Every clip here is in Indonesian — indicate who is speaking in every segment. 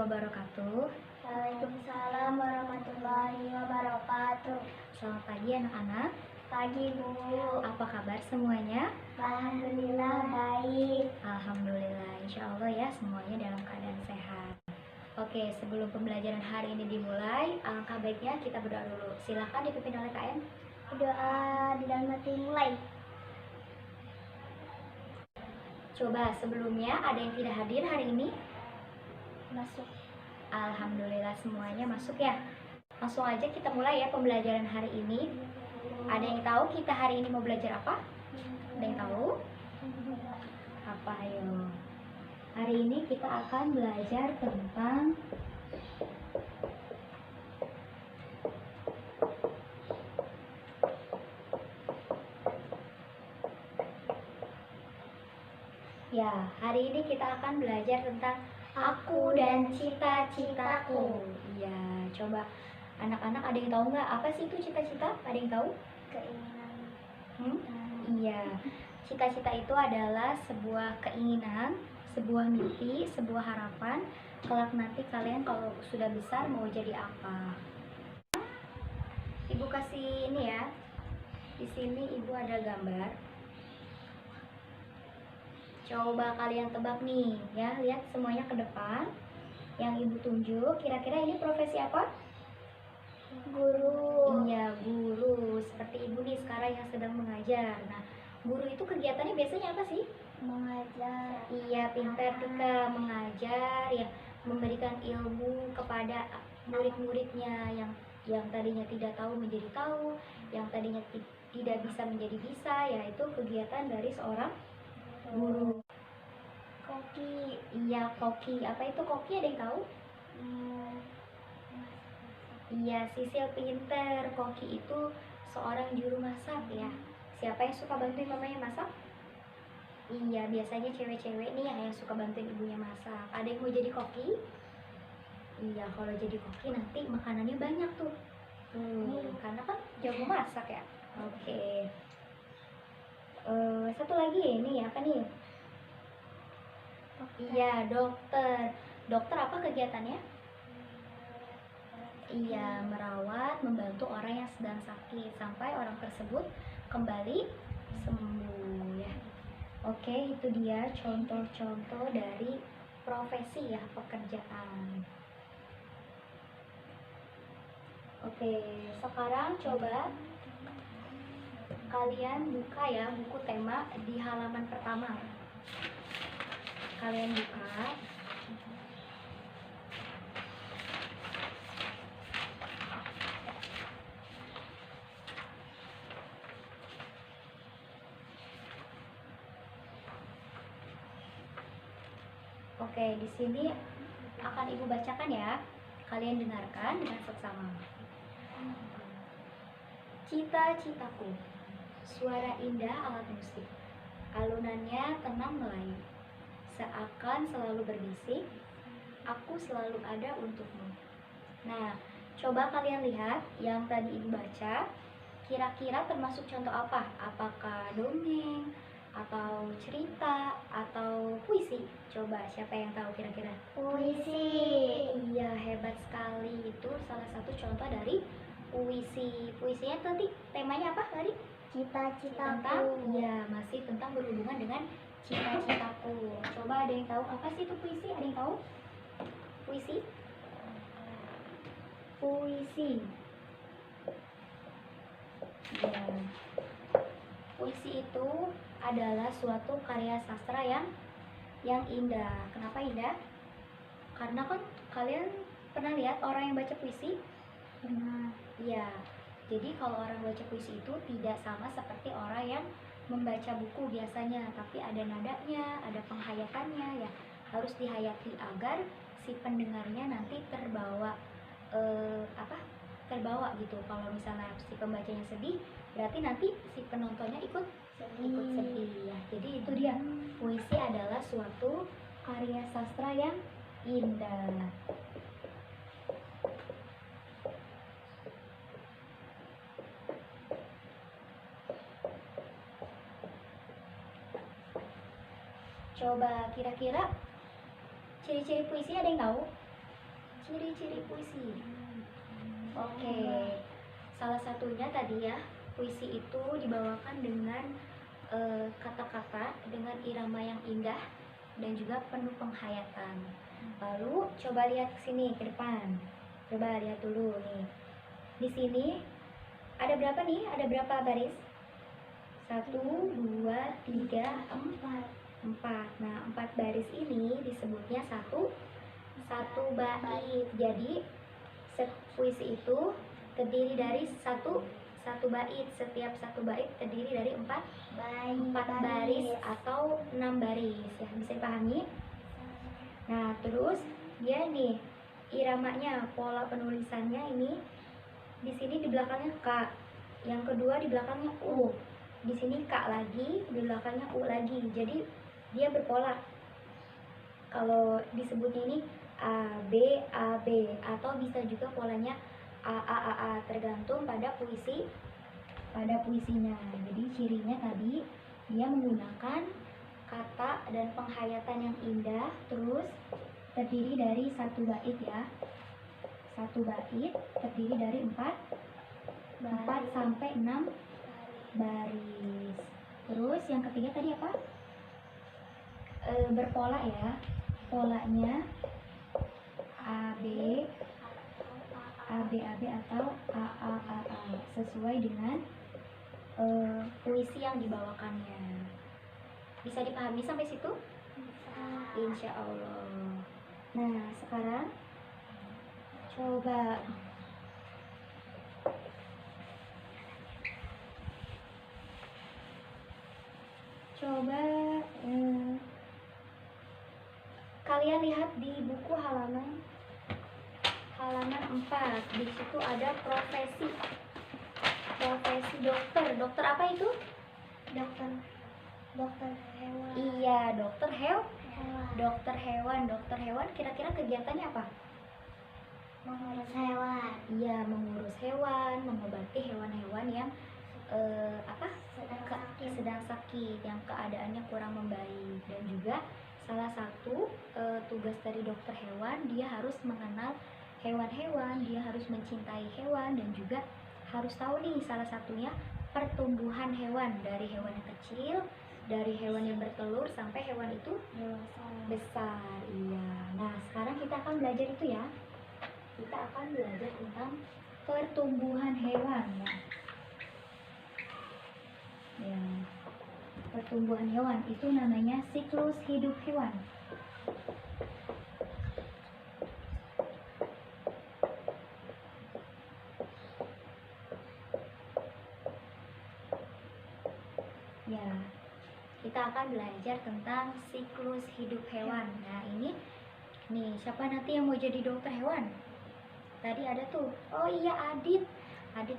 Speaker 1: wabarakatuh.
Speaker 2: Waalaikumsalam warahmatullahi wabarakatuh.
Speaker 1: Selamat pagi anak-anak.
Speaker 2: Pagi Bu.
Speaker 1: Apa kabar semuanya?
Speaker 2: Alhamdulillah baik.
Speaker 1: Alhamdulillah, insya Allah ya semuanya dalam keadaan sehat. Oke, sebelum pembelajaran hari ini dimulai, alangkah baiknya kita berdoa dulu. Silahkan dipimpin oleh KM.
Speaker 2: Doa di dalam hati mulai.
Speaker 1: Coba sebelumnya ada yang tidak hadir hari ini?
Speaker 2: Masuk.
Speaker 1: Alhamdulillah semuanya masuk ya. Langsung aja kita mulai ya pembelajaran hari ini. Ada yang tahu kita hari ini mau belajar apa? Ada yang tahu? Apa ayo? Hari ini kita akan belajar tentang hari ini kita akan belajar tentang aku dan cita-citaku. Iya, coba anak-anak ada yang tahu nggak apa sih itu cita-cita? Ada yang tahu?
Speaker 2: Keinginan.
Speaker 1: Iya, cita-cita itu adalah sebuah keinginan, sebuah mimpi, sebuah harapan. Kelak nanti kalian kalau sudah besar mau jadi apa? Ibu kasih ini ya. Di sini ibu ada gambar. Coba kalian tebak nih, ya. Lihat semuanya ke depan. Yang ibu tunjuk, kira-kira ini profesi apa?
Speaker 2: Guru.
Speaker 1: Iya, guru. Seperti ibu nih sekarang yang sedang mengajar. Nah, guru itu kegiatannya biasanya apa sih?
Speaker 2: Mengajar.
Speaker 1: Iya, pintar Tika, mengajar ya, memberikan ilmu kepada murid-muridnya yang tadinya tidak tahu menjadi tahu, yang tadinya tidak bisa menjadi bisa, ya itu kegiatan dari seorang guru.
Speaker 2: Koki.
Speaker 1: Iya, koki. Apa itu koki, ada yang tahu? Iya, Sisil pinter. Koki itu seorang juru masak ya. Siapa yang suka bantuin mamanya masak? Iya, biasanya cewek-cewek nih yang suka bantuin ibunya masak. Ada yang mau jadi koki? Iya, kalau jadi koki nanti makanannya banyak tuh. Karena kan jago masak ya. Oke. Satu lagi ini apa nih? Iya, dokter. Dokter apa kegiatannya? Iya, merawat, membantu orang yang sedang sakit sampai orang tersebut kembali sembuh ya. Oke, itu dia contoh-contoh dari profesi ya, pekerjaan. Oke, sekarang coba kalian buka ya buku tema di halaman pertama. Kalian buka. Oke, di sini akan ibu bacakan ya. Kalian dengarkan dengan seksama. Cita-citaku, suara indah alat musik, alunannya tenang melayu, seakan selalu berbisik, aku selalu ada untukmu. Nah, coba kalian lihat yang tadi ibu baca, kira-kira termasuk contoh apa? Apakah dongeng, atau cerita, atau puisi? Coba siapa yang tahu kira-kira?
Speaker 2: Puisi.
Speaker 1: Iya, hebat sekali. Itu salah satu contoh dari puisi. Puisinya tadi temanya apa tadi?
Speaker 2: Cita-citaku.
Speaker 1: Ya, masih tentang berhubungan dengan cita-citaku. Coba ada yang tahu apa sih itu puisi? Ada yang tahu? Puisi? Puisi. Ya. Puisi itu adalah suatu karya sastra yang indah. Kenapa indah? Karena kan kalian pernah lihat orang yang baca puisi?
Speaker 2: Pernah.
Speaker 1: Iya. Jadi kalau orang baca puisi itu tidak sama seperti orang yang membaca buku biasanya, tapi ada nadanya, ada penghayatannya ya. Harus dihayati agar si pendengarnya nanti terbawa terbawa gitu. Kalau misalnya si pembacanya sedih, berarti nanti si penontonnya ikut sedih ya. Jadi itu dia, puisi adalah suatu karya sastra yang indah. Coba kira-kira ciri-ciri puisi ada yang tahu? ciri-ciri puisi. Oke, salah satunya tadi ya, puisi itu dibawakan dengan kata-kata dengan irama yang indah dan juga penuh penghayatan. Lalu coba lihat ke sini ke depan. Coba lihat dulu nih. Di sini ada berapa nih? Ada berapa baris? 1, 2, 3, 4. Nah, 4 baris ini disebutnya satu bait. Jadi puisi itu terdiri dari satu bait. Setiap satu bait terdiri dari 4 baris atau 6 baris ya, bisa dipahami. Nah, terus dia nih iramanya, pola penulisannya ini di sini di belakangnya K, yang kedua di belakangnya U, di sini K lagi, di belakangnya U lagi. Jadi dia berpola. Kalau disebutnya ini A B atau bisa juga polanya A, tergantung pada puisinya. Jadi cirinya tadi dia menggunakan kata dan penghayatan yang indah, terus terdiri dari satu bait ya. Satu bait terdiri dari 4 sampai 6 baris. Terus yang ketiga tadi apa? Berpola ya. Polanya A B atau A sesuai dengan puisi yang dibawakannya. Bisa dipahami sampai situ? Insya Allah. Nah, sekarang coba kalian lihat di buku halaman 4. Di situ ada profesi dokter. Dokter apa itu?
Speaker 2: Dokter hewan.
Speaker 1: Iya, dokter hewan. Dokter hewan kira-kira kegiatannya apa?
Speaker 2: Mengurus hewan.
Speaker 1: Iya, mengurus hewan, mengobati hewan-hewan yang sedang sakit, yang keadaannya kurang membaik. Dan juga salah satu tugas dari dokter hewan, dia harus mengenal hewan-hewan, dia harus mencintai hewan, dan juga harus tahu nih salah satunya pertumbuhan hewan, dari hewan yang kecil, dari hewan yang bertelur sampai hewan itu besar. Iya. Nah, sekarang kita akan belajar itu ya. Kita akan belajar tentang pertumbuhan hewan ya. Ya. Pertumbuhan hewan itu namanya siklus hidup hewan. Ya, kita akan belajar tentang siklus hidup hewan. Nah, ini nih, siapa nanti yang mau jadi dokter hewan? Tadi ada tuh, oh iya Adit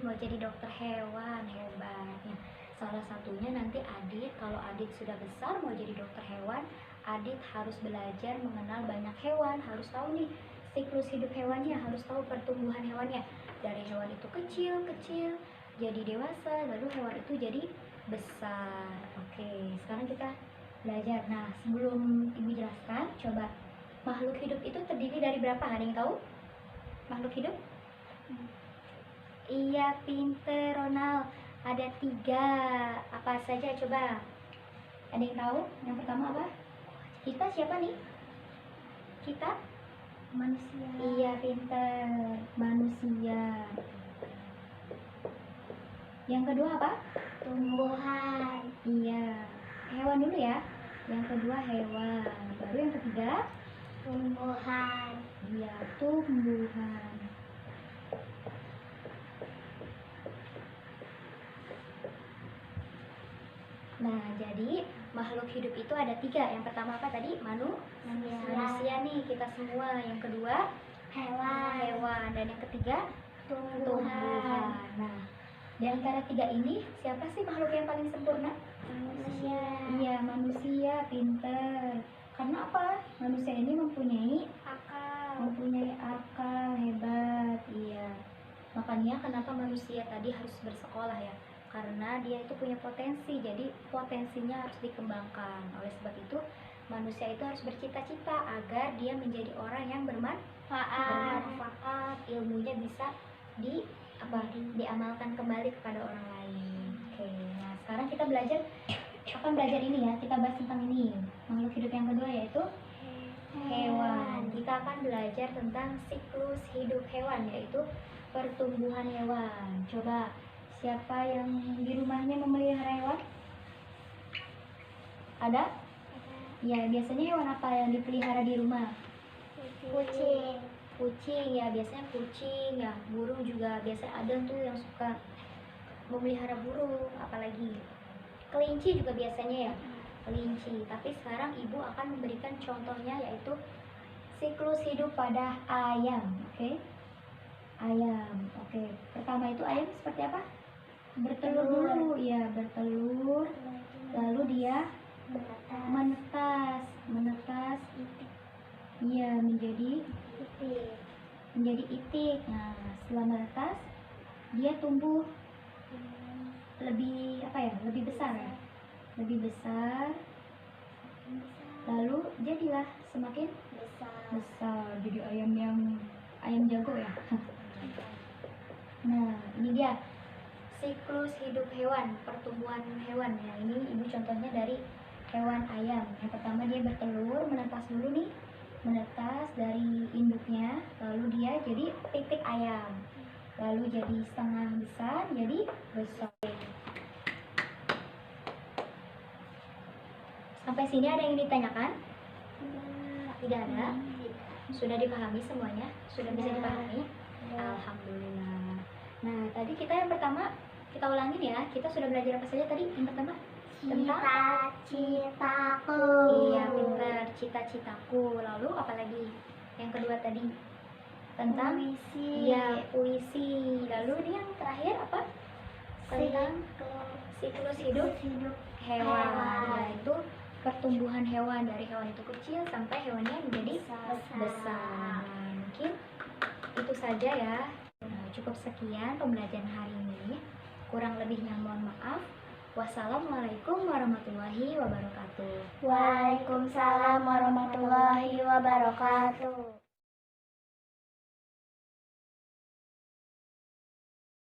Speaker 1: mau jadi dokter hewan, hebatnya. Salah satunya nanti Adit, kalau Adit sudah besar mau jadi dokter hewan, Adit harus belajar mengenal banyak hewan, harus tahu nih siklus hidup hewannya, harus tahu pertumbuhan hewannya. Dari hewan itu kecil jadi dewasa, lalu hewan itu jadi besar. Oke, sekarang kita belajar. Nah, sebelum Ibu jelaskan, coba makhluk hidup itu terdiri dari berapa? Ada yang tahu? Makhluk hidup? Iya, pinter Ronald. Ada 3. Apa saja coba? Ada yang tahu? Yang pertama apa? Kita siapa nih? Kita?
Speaker 2: Manusia.
Speaker 1: Iya, pinter. Manusia. Yang kedua apa?
Speaker 2: Tumbuhan.
Speaker 1: Iya. Hewan dulu ya. Yang kedua hewan. Baru yang ketiga?
Speaker 2: Tumbuhan.
Speaker 1: Iya, tumbuhan. Nah, jadi makhluk hidup itu ada 3. Yang pertama apa tadi? Manusia nih, kita semua. Yang kedua? Hewan. Dan yang ketiga? Tumbuhan. Nah, di antara 3 ini, siapa sih makhluk yang paling sempurna?
Speaker 2: Manusia.
Speaker 1: Iya, manusia, pinter. Karena apa? Manusia ini mempunyai akal, hebat. Iya. Makanya kenapa manusia tadi harus bersekolah ya? Karena dia itu punya potensi, jadi potensinya harus dikembangkan. Oleh sebab itu, Manusia itu harus bercita-cita agar dia menjadi orang yang bermanfaat, ilmunya bisa diamalkan kembali kepada orang lain. Oke, nah sekarang kita belajar ini ya, kita bahas tentang ini makhluk hidup yang kedua yaitu hewan. Kita akan belajar tentang siklus hidup hewan, yaitu pertumbuhan hewan. Coba siapa yang di rumahnya memelihara hewan? Ada? Ya, biasanya hewan apa yang dipelihara di rumah?
Speaker 2: Kucing.
Speaker 1: Kucing ya, biasanya kucing ya. Burung juga biasanya ada tuh yang suka memelihara burung, apalagi kelinci juga biasanya ya, kelinci. Tapi sekarang ibu akan memberikan contohnya yaitu siklus hidup pada ayam. Oke, ayam. Oke, pertama itu ayam seperti apa? Bertelur dulu ya, bertelur, lalu dia menetas, iya menjadi itik. Nah, setelah menetas dia tumbuh lebih besar ya, lebih besar, lalu jadilah semakin besar jadi ayam jago ya. Nah, ini dia siklus hidup hewan, pertumbuhan hewan ya. Ini ibu contohnya dari hewan ayam. Yang pertama dia bertelur, menetas dulu nih, menetas dari induknya, lalu dia jadi titik ayam, lalu jadi setengah besar, jadi besar. Sampai sini ada yang ditanyakan? Tidak ada? Sudah dipahami semuanya? Sudah bisa dipahami? Alhamdulillah. Nah, tadi kita yang pertama, kita ulangin ya. Kita sudah belajar apa saja tadi? Yang pertama?
Speaker 2: Cita-citaku.
Speaker 1: Iya, pintar. Cita-citaku. Lalu apa lagi? Yang kedua tadi? Tentang?
Speaker 2: Puisi.
Speaker 1: Iya, puisi. Lalu ini yang terakhir apa? Tentang siklus hidup hewan. Yaitu pertumbuhan hewan, dari hewan itu kecil sampai hewannya menjadi besar. Nah, mungkin itu saja ya. Nah, cukup sekian pembelajaran hari ini. Kurang lebihnya mohon maaf. Wassalamualaikum warahmatullahi wabarakatuh.
Speaker 2: Waalaikumsalam warahmatullahi wabarakatuh.